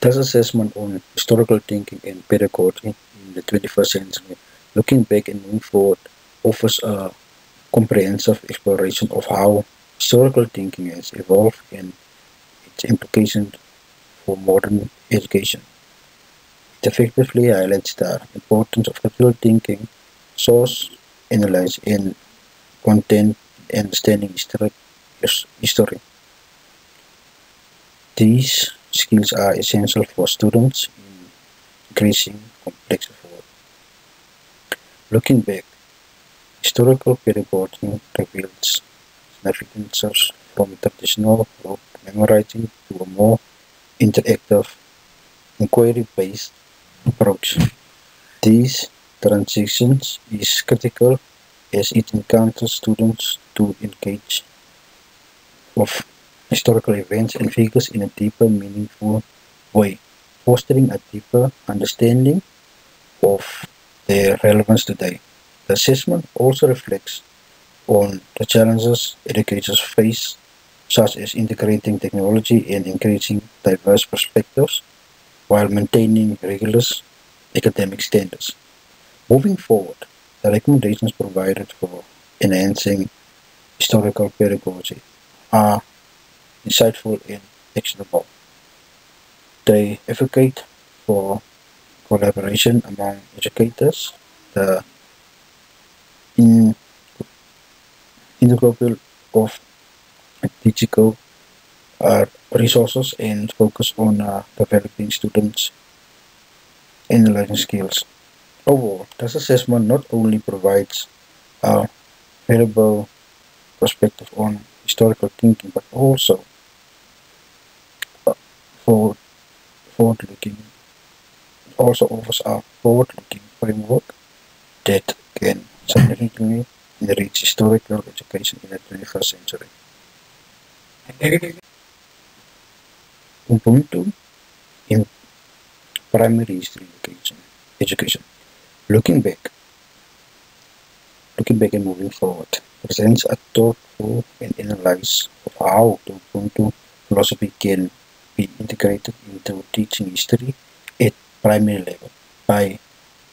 This assessment on historical thinking and pedagogy in the 21st century, looking back and moving forward, offers a comprehensive exploration of how historical thinking has evolved and its implications for modern education. It effectively highlights the importance of critical thinking, source analysis, and content and understanding history. These skills are essential for students in increasing complex work. Looking back, historical pedagogy reveals significances from traditional rote memorizing to a more interactive, inquiry-based approach. These transitions is critical as it encounters students to engage with historical events and figures in a deeper, meaningful way, fostering a deeper understanding of their relevance today. The assessment also reflects on the challenges educators face, such as integrating technology and increasing diverse perspectives while maintaining rigorous academic standards. Moving forward, the recommendations provided for enhancing historical pedagogy are insightful and actionable. They advocate for collaboration among educators, the in- integral of digital resources, and focus on developing students' analyzing skills. Overall, this assessment not only provides a valuable perspective on historical thinking, but also uh, for forward-looking, also offers a forward-looking framework that can significantly enrich historical education in the 21st century. Ubuntu in primary history education. Looking back, looking back and moving forward, presents a thoughtful and analysis of how the Ubuntu philosophy can be integrated into teaching history at primary level by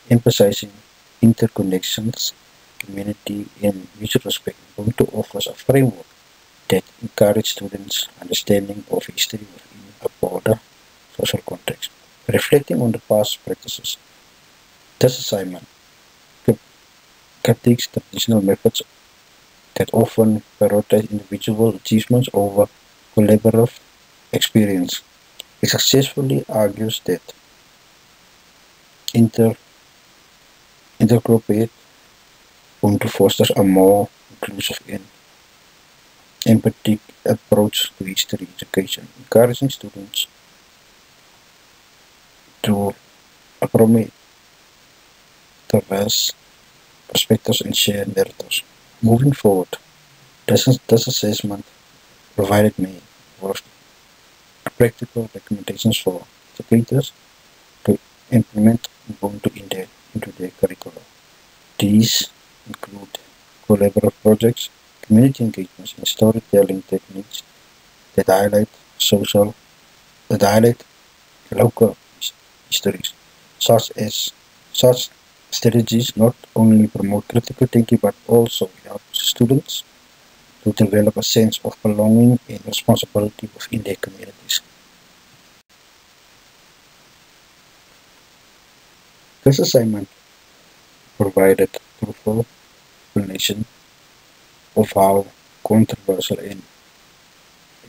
emphasizing interconnections, community, and mutual respect. Ubuntu offers a framework that encourages students' understanding of history within a broader social context. Reflecting on the past practices, this assignment critiques traditional methods that often prioritize individual achievements over collaborative experience. It successfully argues that inter intergroup Ubuntu fosters a more inclusive and empathetic approach to history education, encouraging students to appropriate diverse perspectives and share narratives. Moving forward, this assessment provided me with practical recommendations for educators to implement Ubuntu into their curriculum. These include collaborative projects, community engagements, and storytelling techniques that highlight social, that highlight local histories, such as such strategies not only promote critical thinking but also help students to develop a sense of belonging and responsibility within their communities. This assignment provided truthful explanation of how controversial and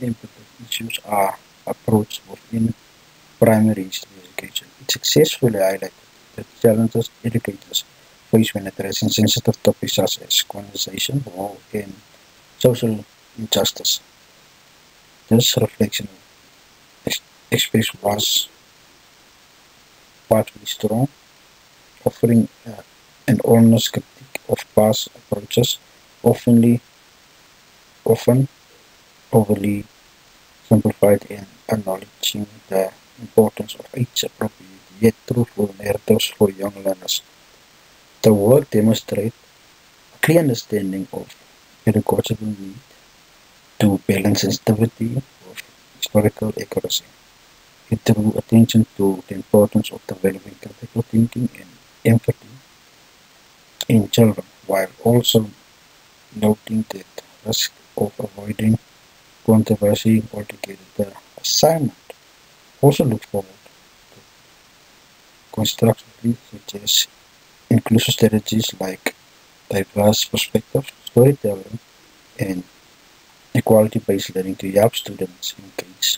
important issues are approached within primary history education. It successfully highlighted the challenges educators face when addressing sensitive topics such as colonization, war, and social injustice. This reflection expressed was partly strong, offering an honest critique of past approaches, often often overly simplified, and acknowledging the importance of age appropriate yet truthful narratives for young learners. The work demonstrates a clear understanding of pedagogical need to balance sensitivity with historical accuracy. It drew attention to the importance of developing critical thinking and empathy in children, while also noting the risk of avoiding controversy altogether. The assignment also looked forward to constructively suggest inclusive strategies like diverse perspectives, storytelling, and equality-based learning to help students engage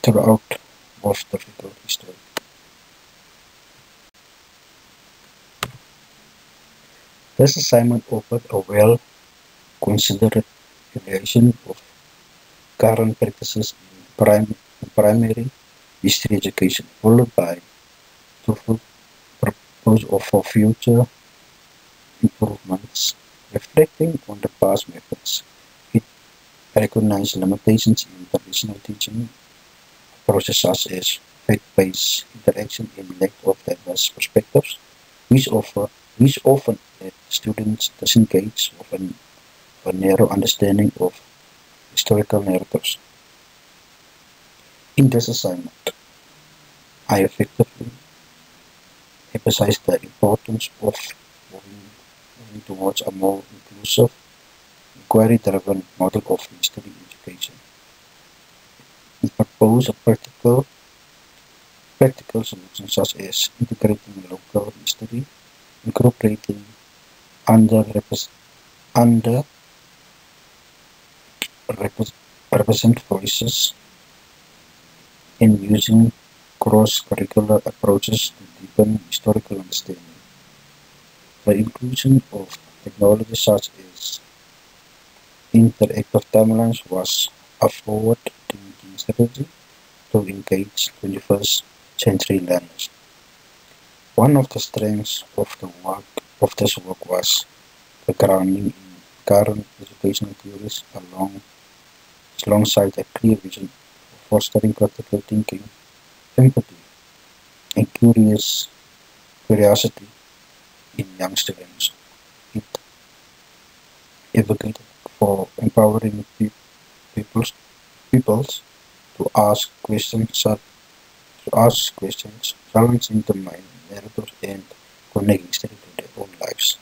throughout most difficult history. This assignment offered a well-considered evaluation of current practices in primary history education, followed by thoughtful proposals for future improvements. Reflecting on the past methods, it recognized limitations in traditional teaching approaches such as faith-based interaction and lack of diverse perspectives, which offer which often let students disengage of a narrow understanding of historical narratives. In this assignment, I effectively emphasized the importance of moving towards a more inclusive, inquiry-driven model of history education. It proposed a practical solutions such as integrating local history, incorporating underrepresented voices, and using cross-curricular approaches to deepen historical understanding. The inclusion of technology such as interactive timelines was a forward-thinking strategy to engage 21st century learners. One of the strengths of this work was the grounding in current educational theories alongside a clear vision of fostering critical thinking, empathy, and curiosity in young students. It advocated for empowering peoples, peoples to ask questions, challenging the mind narratives, and connecting history to their own lives.